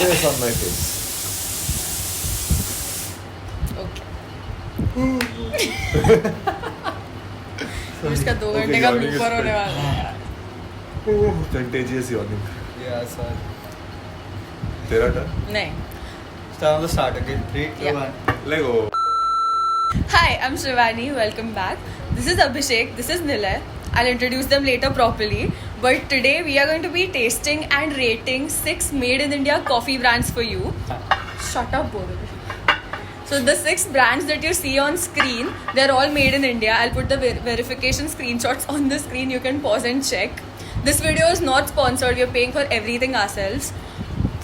Face on my face. Okay. इसका 2 घंटे का ब्लूपर होने वाला है. Contagious yawning. Yeah, sorry. तेरा turn. नहीं. Start on the start, okay? 3, 2, Yeah. 1. Let go. Hi, I'm Shivani. Welcome back. This is Abhishek. This is Nilay. I'll introduce them later properly. But today we are going to be tasting and rating 6 made in India coffee brands for you. Shut up, Bolo. So the 6 brands that you see on screen, they're all made in India. I'll put the verification screenshots on the screen. You can pause and check. This video is not sponsored. We're paying for everything ourselves.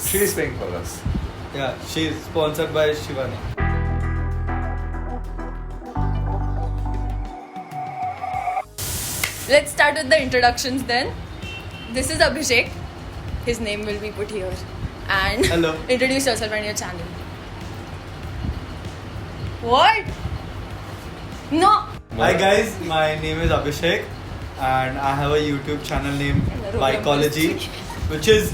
She's paying for us. Yeah, she's sponsored by Shivani. Let's start with the introductions then. This is Abhishek. His name will be put here. And Hello. Introduce yourself and your channel. What? No. Hi guys, my name is Abhishek and I have a YouTube channel named Bikeology, which is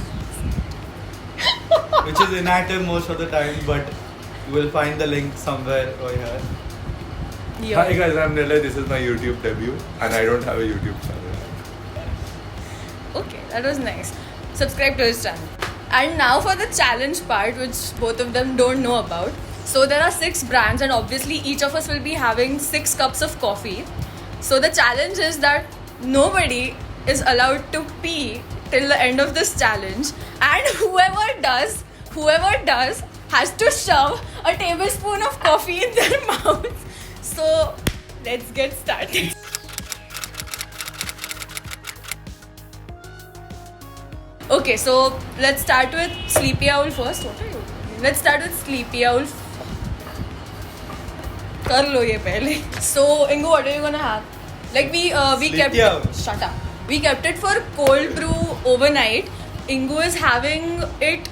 inactive most of the time, but you will find the link somewhere over here. Yeah. Hi guys, I'm Nilay. This is my YouTube debut, and I don't have a YouTube channel. Okay, that was nice. Subscribe to his channel. And now for the challenge part, which both of them don't know about. So there are 6 brands, and obviously each of us will be having 6 cups of coffee. So the challenge is that nobody is allowed to pee till the end of this challenge, and whoever does has to shove a tablespoon of coffee in their mouth. So let's get started. Okay, so let's start with Sleepy Owl first. What are you doing? Let's start with Sleepy Owl. कर लो ये पहले. So Ingu, what are you gonna have? Like we kept Sleepy Owl. Shut up. We kept it for cold brew overnight. Ingu is having it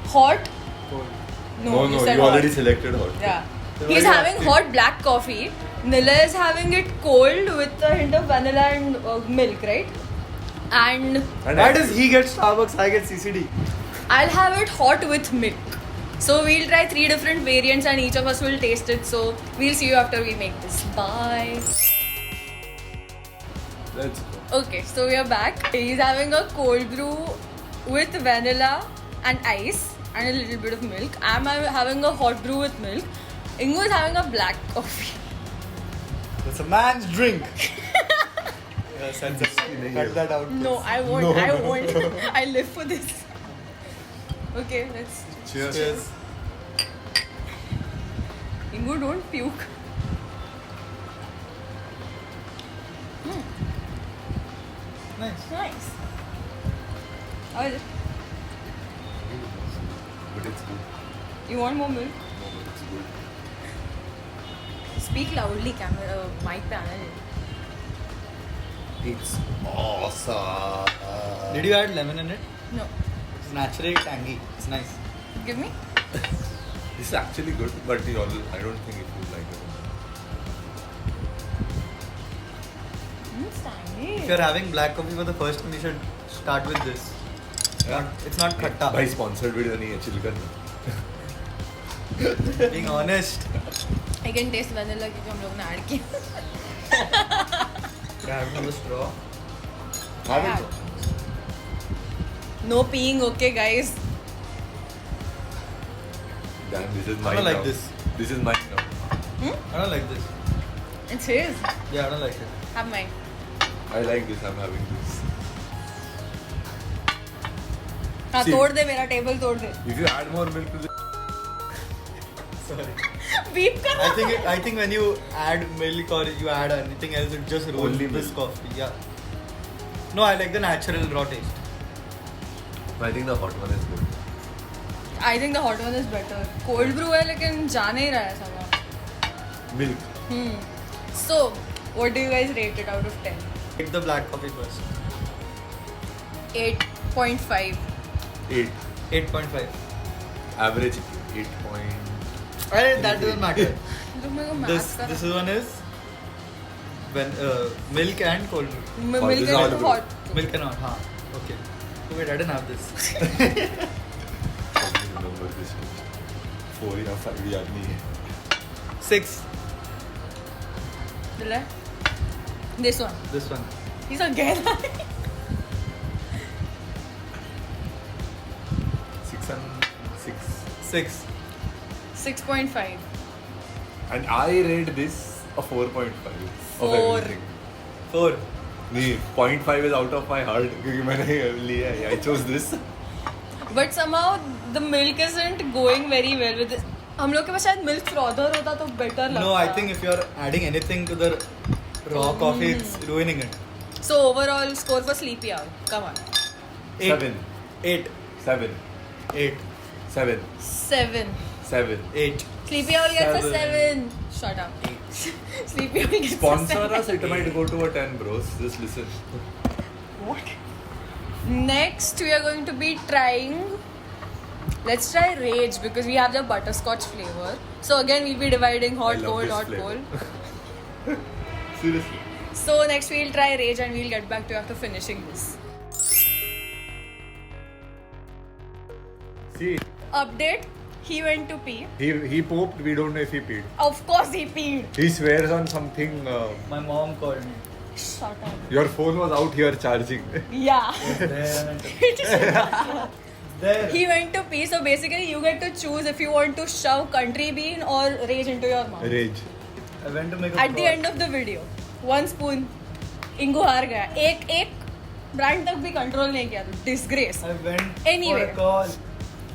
hot. No, you said you hot. already selected hot. Yeah. So He's why having you have hot black coffee. Nilay is having it cold with a hint of vanilla and milk, right? And And Why does he get Starbucks, I get CCD? I'll have it hot with milk. So we'll try 3 different variants and each of us will taste it. So we'll see you after we make this. Bye. Let's go. Okay, so we are back. He's having a cold brew with vanilla and ice and a little bit of milk. I'm having a hot brew with milk. Ingo is having a black coffee. It's a man's drink. Yeah, censor. Cut that out. No, I won't. No. I won't. I live for this. Okay, let's. Cheers. Cheers. Ingo, don't puke. Nice. Nice. How is it? But it's good. You want more milk? No, but it's good. Speak loudly, camera, mic पे आना है. It's awesome. Did you add lemon in it? No. It's naturally tangy. It's nice. Give me. This is actually good, but I don't think it will like it. It's tiny. If you're having black coffee for the first time, you should start with this. It's not khatta. भाई sponsored video नहीं है, chill करना. Being honest. I can taste vanilla क्योंकि हम लोग ने add किया. Can I have another straw? Have it. No peeing, okay, guys. Damn, this is I mine don't like now. this. This is mine now. I don't like this. It's his. Yeah, I don't like it. Have mine. I like this. I'm having this. हाँ See. तोड़ दे मेरा table तोड़ दे. If you add more milk to this, Sorry. Beep कर. I think when you add milk or you add anything else, it just ruins Only this milk. coffee. Yeah. No, I like the natural raw taste. I think the hot one is good. I think the hot one is better. Cold brew है लेकिन जा नहीं रहा है साला. Milk. So, what do you guys rate it out of 10? Take the black coffee first. 8.5. 8. 8.5. Average 8 point. That doesn't matter. लोग मेरे को this math this one is when milk and cold brew. milk this is is all hot. Milk and hot. हाँ. Okay. Oh, wait, I didn't have this. this taste. 4 या 5 याद नहीं है. 6. Dile? This one. This one. He's again. 6 and 6. 6. 6.5. And I rate this a 4.5 of 4. everything. 4. नहीं, 0.5 is out of my heart क्योंकि मैंने लिया है. I chose this. But somehow the milk isn't going very well with this. हम लोग के पास शायद milk frother होता तो better लगता. No, I think if you're adding anything to the raw coffee, it's ruining it. So overall score for Sleepy Owl. Come on. 7. 8. 7. 8. 7. 7. 7. 8. Sleepy Owl gets a 7. 7. Shut up. Sleepy Owl gets Sponsor a 7. us, it might go to a 10, bros. Just listen. What? Next we are going to be trying. Let's try Rage because we have the butterscotch flavor. So again we'll be dividing I hot, love cold, this hot, flavor. cold. Seriously. So next we'll try Rage and we'll get back to you after finishing this. See, Update. He went to pee. he pooped. We don't know if he peed. Of course he peed. He swears on something. My mom called me. Shut up. Your phone was out here charging. Yeah. There. There. He went to pee. So basically you get to choose if you want to shove country bean or Rage into your mouth. Rage. I went to make a At the end of the video, 1 spoon. Ingu हार गया. एक brand तक भी control नहीं किया. Disgrace. I went Anyway. for a call.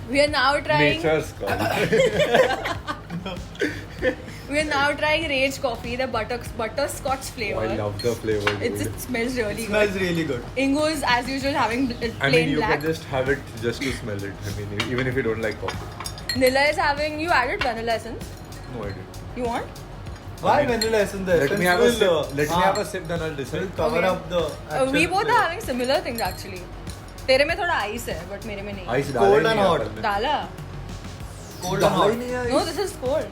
We are now trying. Nature's call. We are now trying Rage coffee, the butterscotch flavor. I love the flavor. It smells really It smells good. really good. Ingu is as usual having plain I mean, you black. can just have it just to smell it. I mean, even if you don't like coffee. Nila is having. You added vanilla essence. No, I didn't. You want? Why I mean, vanilla essence there? Let me have a sip. Let me have a sip, then I'll Will decide. cover Okay. up the. We actual both are flavor. having similar things actually. तेरे में थोड़ा ice है, but मेरे में नहीं. Ice Cold डाला ही and नहीं hot. अपन ने. डाला. Cold and डाला ही hot. नहीं है No, ice. this is cold.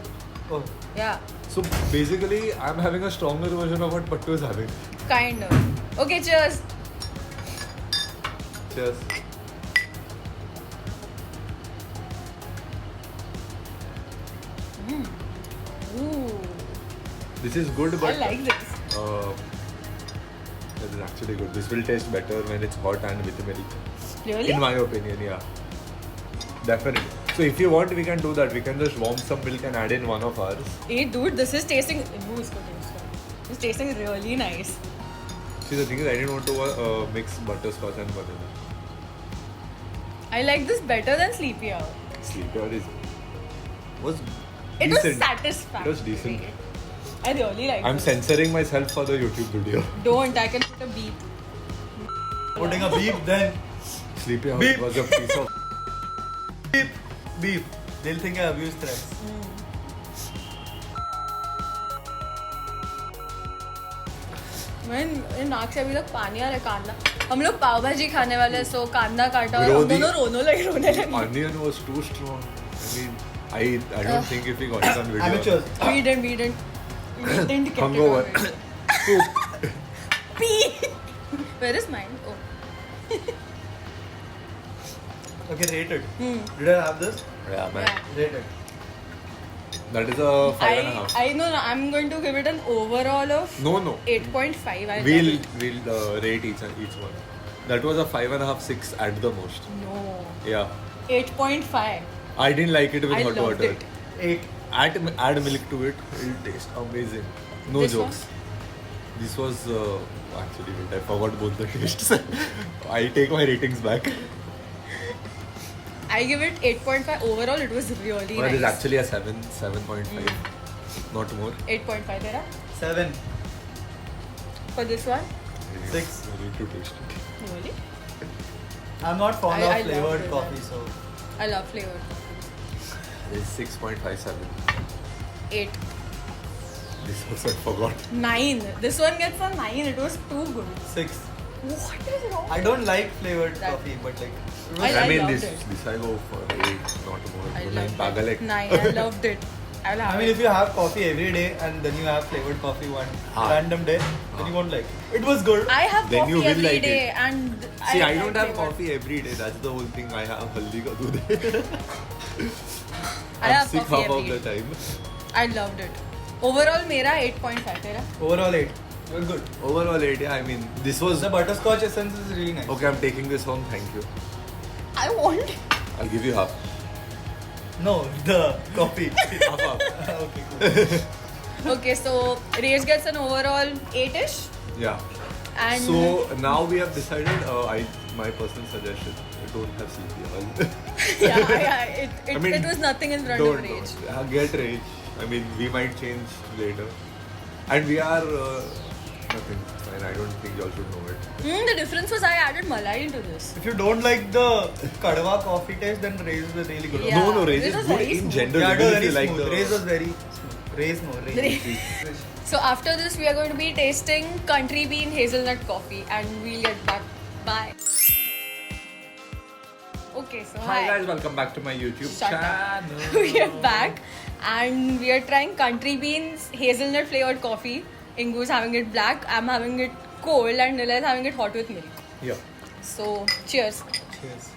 Oh. Yeah, So basically, I'm having a stronger version of what Pattu is having. kind of. Okay, cheers. Cheers. Ooh, This is good, I but like this. this is actually good. This will taste better when it's hot and with milk. Really? In my opinion, yeah. Definitely. So if you want, we can do that. We can just warm some milk and add in one of ours. Hey, dude, this is tasting. Ooh, इसको taste करो. It's tasting really nice. See, the thing is, I didn't want to mix butterscotch and vanilla. I like this better than Sleepy Owl. Sleepy Owl was It decent. was satisfying. It was decent. I really like I'm this. censoring myself for the YouTube video. Don't. I can put a beep. Putting a beep, then Sleepy Owl Beep. was a piece of. beep, beep. They'll think I abuse threats. मैं नाक से अभी तक पानी आ रहा है. कांदा. हम लोग पाव भाजी खाने वाले हैं, so कांदा काटा और हम Brody. दोनों रोने लगे. Onion was too strong. I mean, I don't think if we got it on video. Amateurs. We didn't get Hungover. it on video. Pee. Where is mine? Oh. Okay, rate it. Did I have this? Yeah, man. Yeah. Rate it. That is a 5.5. I know. I'm going to give it an overall of No. 8.5. I We'll love rate each one. That was a 5.5, 6 at the most. it. No. Yeah. 8.5. I didn't like it with I hot loved water. it. 8. Add milk to it. It'll taste amazing. No This jokes. This was actually wait, I forgot both the tastes. I take my ratings back. I give it 8.5 overall. It was really But nice. it's actually a 7.5. Not more. 8.5 tera 7. for this one. 6. I need to taste it. Really? I'm not fond I of love flavored it. coffee, so I love flavored. This is 6.57. 8. This also I forgot. 9. This one gets a 9. It was too good. 6. What is wrong? I don't like flavored That- coffee, but like it I was I mean loved this it. I go for 8, not more. I 9 loved pagal it. hai. 9. I loved it. I'll have I mean, it. if you have coffee every day and then you have flavored coffee one random day, then you won't like it. It was good. I have Then you coffee will every like day it. and See, I like don't have flavored. coffee every day. That's the whole thing. I have haldi ka doodh. I I'm have sick coffee half of every the day. time. I loved it. Overall, मेरा 8.5 तेरा. Overall 8. You're good. Overall, 8. Yeah, I mean, this was. The butterscotch essence is really nice. Okay, I'm taking this home. Thank you. I want. I'll give you half. No, the coffee. Half. Okay, cool. Okay, so Rage gets an overall 8ish, Yeah. and So now we have decided. My personal suggestion: don't have CP oil. it was nothing in front of don't Rage. get Rage. I mean, we might change later, and we are nothing. It's fine. I don't think y'all should know it. The difference was I added malai into this. If you don't like the kadwa coffee taste, then Rage was really good. Yeah. No, Rage It is was good very in smooth. general. Yeah, it even was if very you like smooth. the- Rage was very smooth. Rage. So after this, we are going to be tasting country bean hazelnut coffee, and we'll get back. Bye. Okay, so Hi guys, welcome back to my YouTube Shut up. channel. We are back, and we are trying country beans hazelnut flavored coffee. Ingu's having it black, I'm having it cold, and Nila is having it hot with milk. Yeah. So, cheers. Cheers.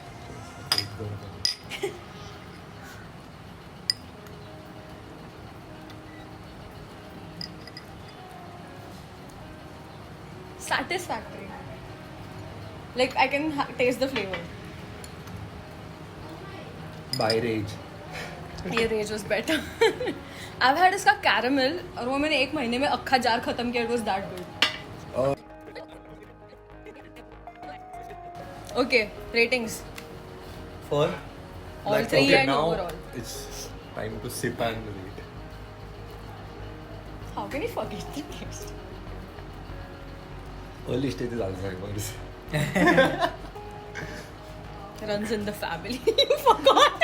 Satisfactory. Like, I can taste the flavor. By Rage. ये Rage was better. I've had इसका caramel और वो मैंने 1 महीने में अक्खा jar खत्म किया. It was that good. Okay, ratings. For All Like, 3 Okay, and now overall. it's time to sip and rate. How can you forget the taste? Early stages Alzheimer's. Runs in the family. You forgot.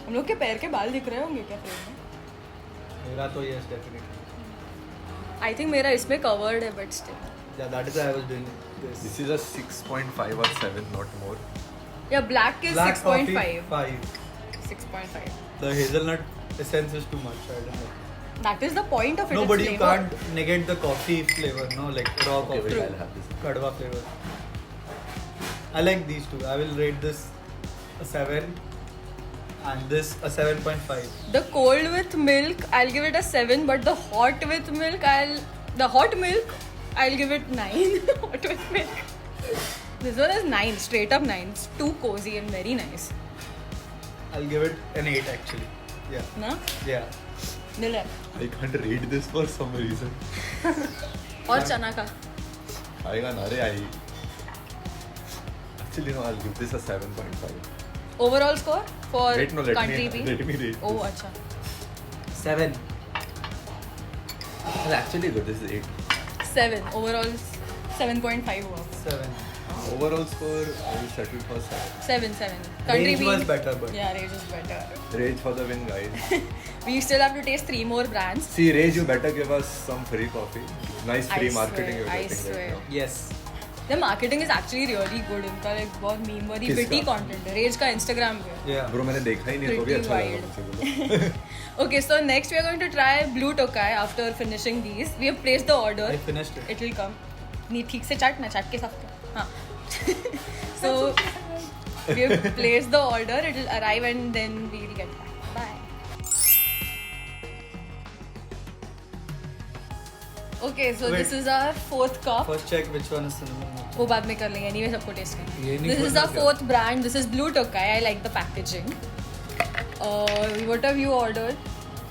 हम लोग के पैर के बाल दिख रहे होंगे क्या फ्रेम में? मेरा तो yes definitely. I think मेरा इसमें covered है but still. Yeah, that is why I was doing this. This is a 6.5 or 7, not more. Yeah, black is Black 6.5. coffee, 5. 6.5. The hazelnut essence is too much. I don't know. That is the point of it. No, it's but you flavor. can't negate the coffee flavor, no? Like raw Okay, coffee. wait, I'll have this. Kadwa flavor. I like these two. I will rate this a 7 and this a 7.5. The cold with milk, I'll give it a 7, but the hot with milk, I'll give it 9. Hot with milk. This one is 9, straight up 9. It's too cozy and very nice. I'll give it an 8 actually. Yeah. Na? Yeah. Nila. I can't rate this for some reason. और चना का. खाएगा ना रे आई. Actually no, I'll give this a 7.5. Overall score for Wait, no, let country me bean. rate Oh, this. अच्छा. 7. Well, actually good, this is 8. 7. Overall 7.5 हुआ. 7. Overall score, I will settle for 7. 7. Country Range bean. was better, but Yeah, Rage is better. Rage for the win, guys. We still have to taste 3 more brands. See, Rage, you better give us some free coffee. Nice free I marketing swear, you're I getting swear. right now. yes. The marketing is actually really good. इनका like बहुत meme वाली किसका? witty content है. Rage का Instagram पे. Yeah. Bro, मैंने देखा ही नहीं तो भी Pretty अच्छा लगा wild. मुझे बोलो. Okay, so next we are going to try Blue Tokai after finishing these. We have placed the order. I finished it. It will come. नहीं ठीक से चाट ना चाट के साथ कर. हाँ. So we have placed the order. It will arrive and then we will get back. Bye. Okay, so Wait. this is our 4th cup. First check which one is cinnamon. वो बाद में कर लेंगे. Anyway, सबको taste ये करेंगे. नहीं This is खोलना our क्या? 4th brand. This is Blue Tokai. I like the packaging. What have you ordered?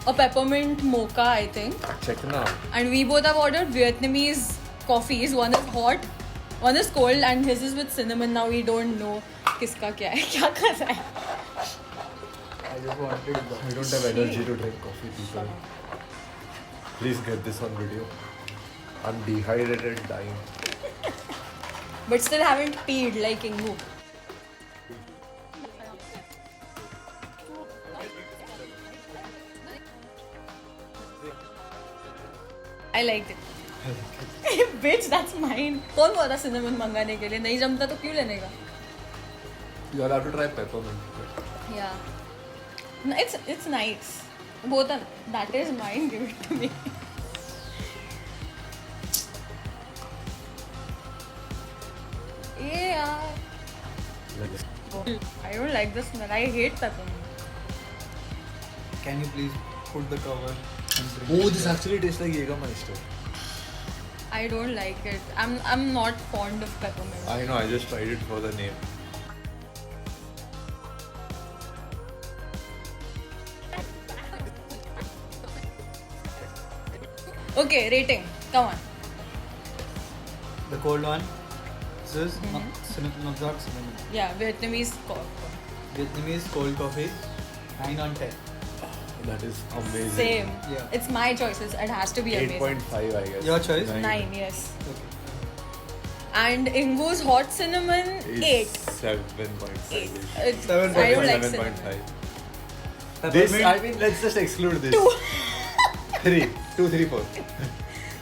A peppermint mocha, I think. Check now. And we both have ordered Vietnamese coffees. One is hot, one is cold, and his is with cinnamon. Now we don't know किसका क्या है, क्या कर रहा है. I just wanted I that. don't have energy to drink coffee, people. Please get this on video. I'm dehydrated, dying. But still haven't peed like Ingu. I liked it. Bitch, that's mine. कौन बोला था cinnamon मंगाने के लिए? नहीं जमता तो क्यों लेने का? You'll have to try peppermint. Yeah. No, it's nice. Both are. That is mine. Give it to me. Yeah. I don't like the smell. I hate peppermint. Can you please put the cover and drink? Oh, this actually tastes like Jägermeister. I don't like it. I'm not fond of peppermint. I know, I just tried it for the name. Okay, rating. Come on. The cold one. This is not cinnamon. Yeah, Vietnamese Vietnamese cold coffee. 9 on 10. That is amazing. Same. Yeah. It's my choices. It has to be amazing. 8.5, I guess. Your choice? 9, yes. Okay. And Ingu's hot cinnamon, 8. 7.5. 8. 7.5. I don't like cinnamon. 7.5. This, I mean, let's just exclude this. 3, 2, 3, 4.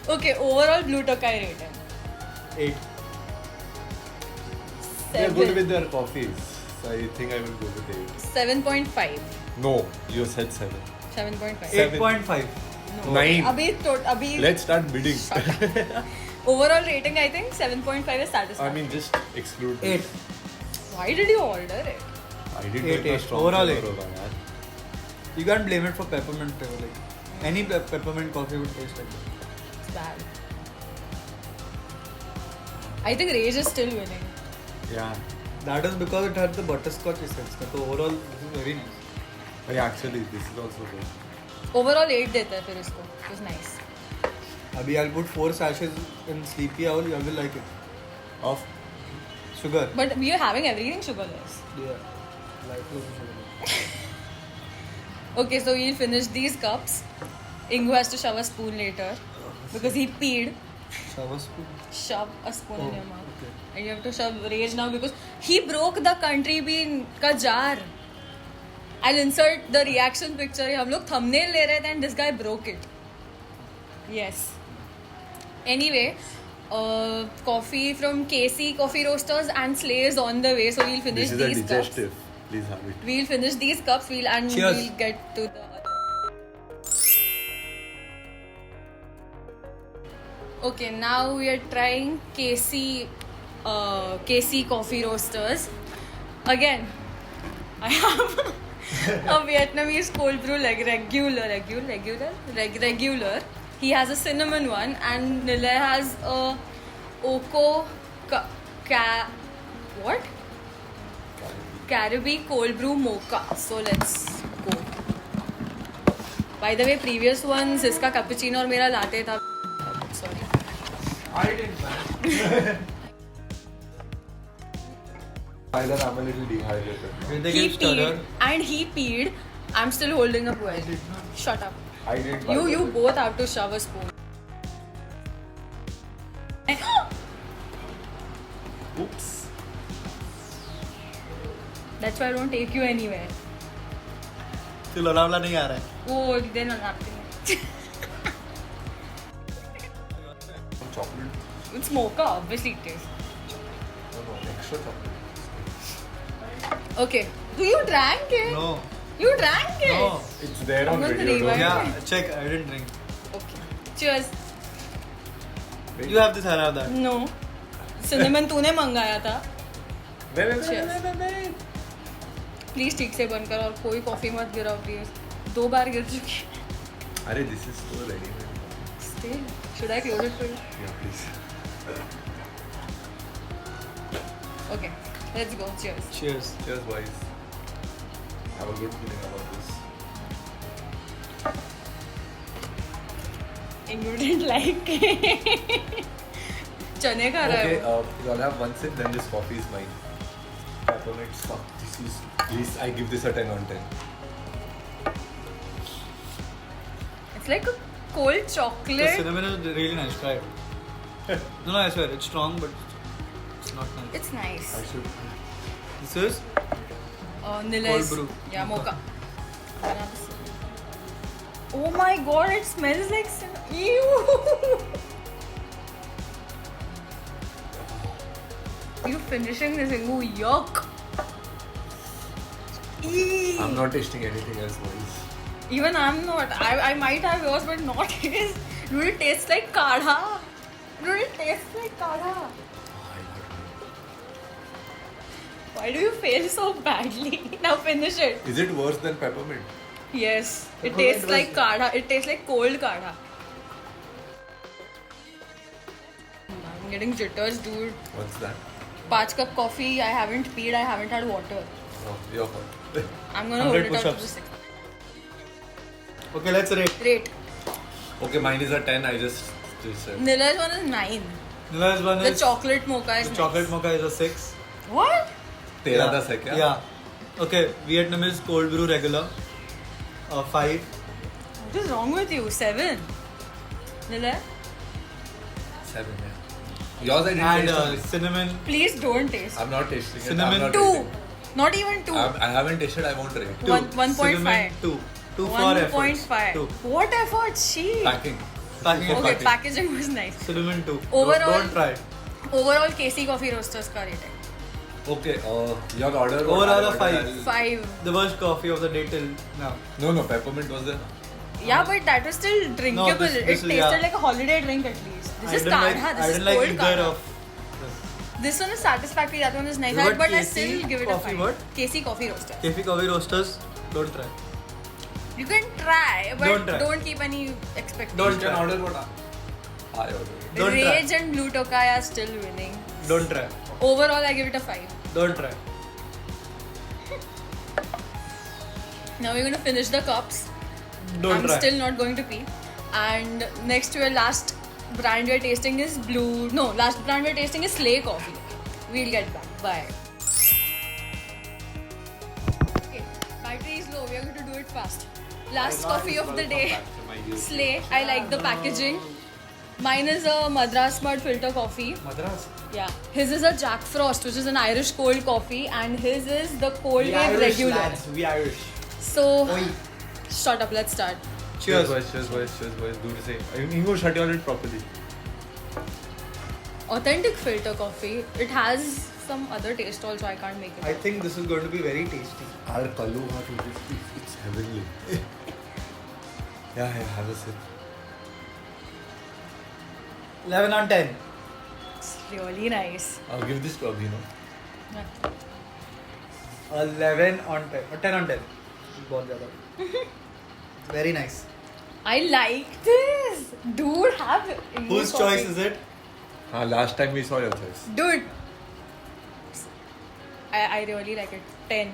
Okay, overall Blue Tokai rating. 8. They're 7. good with their coffees. So I think I will go with 8. 7.5. No, you said 7. 7.5. 8.5. No. 9. Abhi Let's start bidding. overall rating, I think 7.5 is satisfying. I mean, just exclude 8. this. Why did you order it? I didn't Eight, make a eight. strong Overall flavor 8. over that. You can't blame it for peppermint flavor. Like any peppermint coffee would taste like that. It's bad. I think Rage is still winning. Yeah. That is because it had the butterscotch essence. So overall, this is very nice. But yeah, actually, this is also good. Overall 8 देता है फिर इसको. It was nice. Abhi, I'll put 4 sachets in Sleepy Owl. You will like it. Of Sugar. But we are having everything sugarless. Yeah. Lifeless sugar. Okay, so we'll finish these cups. Ingu has to shove a spoon later because he peed. Shower spoon. Shove a spoon in Oh, your mouth. okay. And you have to shove Rage now because he broke the country bean ka jar. I'll insert the reaction picture. हम लोग thumbnail ले रहे थे and this guy broke it. Yes. Anyway, coffee from KC Coffee Roasters and Slay is on the way. So we'll finish this is a these digestive. cups. Please have it. We'll finish these cups. Cheers. We'll get to the other. Okay, now we are trying KC Coffee Roasters. Again, I have a Vietnamese cold brew like regular. He has a cinnamon one and Nilay has a Caribbean cold brew mocha. So let's go. By the way, previous ones इसका cappuccino और मेरा latte था. Sorry. I didn't try. Either I'm a little dehydrated. When they He get stirred. peed and he peed. I'm still holding up well. Shut up. I didn't. You both have to shove a spoon. Oops. That's why I don't take you anywhere. तो लोनावला नहीं आ रहा है. Oh, then I'm napkin. Chocolate. It's mocha, obviously it is. No, extra chocolate. Okay. Do you drank it? No. You drank it? No. It's there I'm on going to video. rewind. don't Yeah, check. I didn't drink. Okay. Cheers. Wait. You have this, I have that. No. Cinnamon तूने मंगाया था. Wait. Cheers. Please ठीक से बंद कर और कोई coffee मत गिराओ प्लीज. 2 बार गिर चुकी है. Arey, this is so ready. Still. Should I close it for you? Yeah, please. Okay. Let's go. Cheers. Cheers. Cheers, boys. I have a good feeling about this. You didn't like it. चने खा रहा है Okay, वो. I'll have one sip, then this coffee is mine. Peppermint stuff. This is. Please, I give this a 10 on 10. It's like a cold The chocolate. cinnamon is really nice. Try it. No, I swear. It's strong, but it's not nice. It's nice. I should. This is Nilay's. brew. Yeah, mocha. Oh my god, it smells like cinnamon. Ew. You finishing this Ingu? Yuck. Eee. I'm not tasting anything else, boys. Even I'm not. I might have yours, but not his. Dude, it tastes like kadha. Dude, it tastes like kadha. Why do you fail so badly? Now finish it. Is it worse than peppermint? Yes, it Peppermint tastes was- like kadha. It tastes like cold kadha. I'm getting jitters, dude. What's that? 5 cup coffee. I haven't peed. I haven't had water. Oh, your fault. I'm gonna hold 100 it up to the push-ups. 6. Okay, let's rate. Rate. Okay, mine is a 10. I just said. Nila's one is 9. Nila's one The is chocolate mocha is the chocolate nice. mocha is a 6. What? Tera das hai kya? Yeah. Okay, Vietnamese cold brew regular. 5. What is wrong with you? 7. Nila? 7, yeah. Yours I didn't And taste only. cinnamon. Please don't taste. I'm not tasting it. Cinnamon. I'm not 2. tasting. Not even 2. I haven't tasted. I won't rate. 1.5. Cinnamon 2. 2 for efforts. 1.5. 2. What effort? She. Packing. Packing and Okay, packing. packaging was nice. Cinnamon 2. Overall- Don't try it. Overall, KC Coffee Roasters ka rating. Okay, your order. what Overall I a ordered, 5. I'll- 5. The worst coffee of the day till now. No, peppermint was there. Yeah, but that was still drinkable. this it is- tasted yeah. like a holiday drink at least. This I is didn't kadha. like, This I is didn't like cold either kadha. of This one is satisfactory. That one is nice. You got But I KC still give it a Coffee 5. what? KC Coffee Roasters. KC Coffee Roasters. Don't try. You can try, but Don't try. don't keep any expectations. Don't You can try. order what I ordered. Don't try. Rage and Blue Tokai are still winning. Don't try. Overall, I give it a 5. Don't try. Now we're going to finish the cups. Don't I'm try. still not going to pee. And next to your last brand we're tasting is last brand we're tasting is Slay Coffee. We'll get back. Bye. Okay, battery is low. We are going to do it fast. Last coffee of the day. Slay. I like the packaging. Mine is a Madras Mud filter coffee. Madras. Yeah. His is a Jack Frost, which is an Irish cold coffee, and his is the cold wave regular. We Irish. So, Oi. shut up. Let's start. Cheers. Cheers, boys. Do the same. Ingo, shut your lid properly. Authentic filter coffee. It has some other taste also. I can't make it. I think this is going to be very tasty. Our Kalu it's heavenly. Yeah, have a sip. 11 on 10. It's really nice. I'll give this to Abhino. Yeah. 11 on 10. Or 10 on 10. बहुत ज़्यादा. Very nice. I like this. Dude, have it. Whose choice is it? Last time we saw your choice. Dude. I really like it. 10.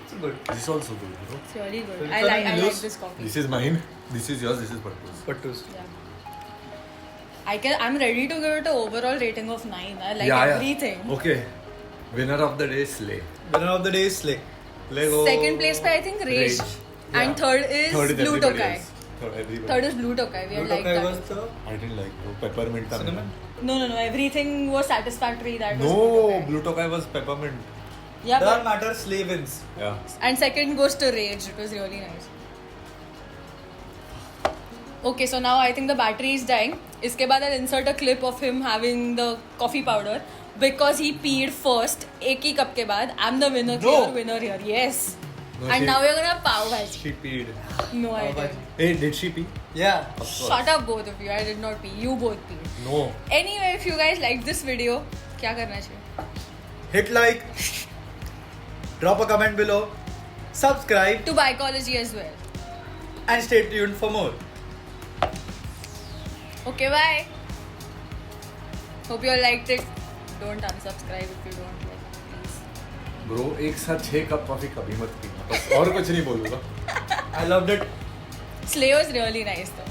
It's good. This is also good, bro. It's really good. So you I can like use- this coffee. This is mine. This is yours. This is Pattu's. Pattus. Yeah. I'm ready to give it an overall rating of 9. I like everything. Okay. Winner of the day, Slay. Winner of the day is Slay. Lego. Second place by I think Rage. Rage. And Yeah. third is Blue everybody Tokai. else. Everybody. Third is Blue Tokai. We Blue are like Tokai that. was the I didn't like bro. Peppermint. tha cinnamon. maine. No. Everything was satisfactory. That was Blue No, Tokai. Blue Tokai was peppermint. Yeah, Doesn't but, matter. Slay wins. Yeah. and second goes to Rage. It was really nice. Okay, so now I think the battery is dying. Iske baad I'll insert a clip of him having the coffee powder because he peed first. Ek hi cup ke baad. I'm the winner. No. Clear winner here. Yes. No, And she- now we're gonna have pav bhaji. She peed. No, I Pav didn't. bhaji. Hey, did she pee? Yeah. Of course. Shut up, both of you. I did not pee. You both peed. No. Anyway, if you guys liked this video, क्या करना चाहिए? Hit like. Drop a comment below. Subscribe To Bicology as well. and stay tuned for more. Okay, bye. Hope you all liked it. Don't unsubscribe if you don't like it, please. Bro, एक साथ 6 cup coffee कभी मत पीना. बस और कुछ नहीं बोलूँगा. I loved it. Slay was really nice though.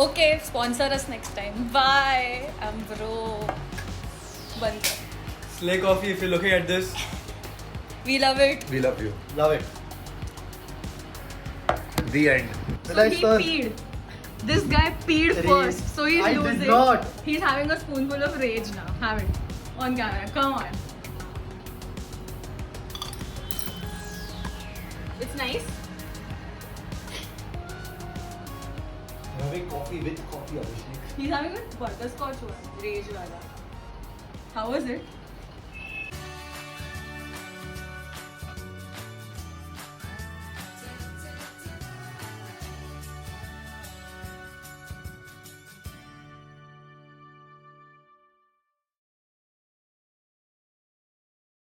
Okay, sponsor us next time. Bye. I'm broke. बंद कर. Slay Coffee, if you're looking at this, We love it. We love you. love it. The end. So he peed. This guy peed Rage. first. So he's I did losing. not. He's having a spoonful of rage now. Have it. On camera. Come on. It's nice. Having coffee with coffee, Abhishek. He's having a butterscotch one. Rage wala. How was it?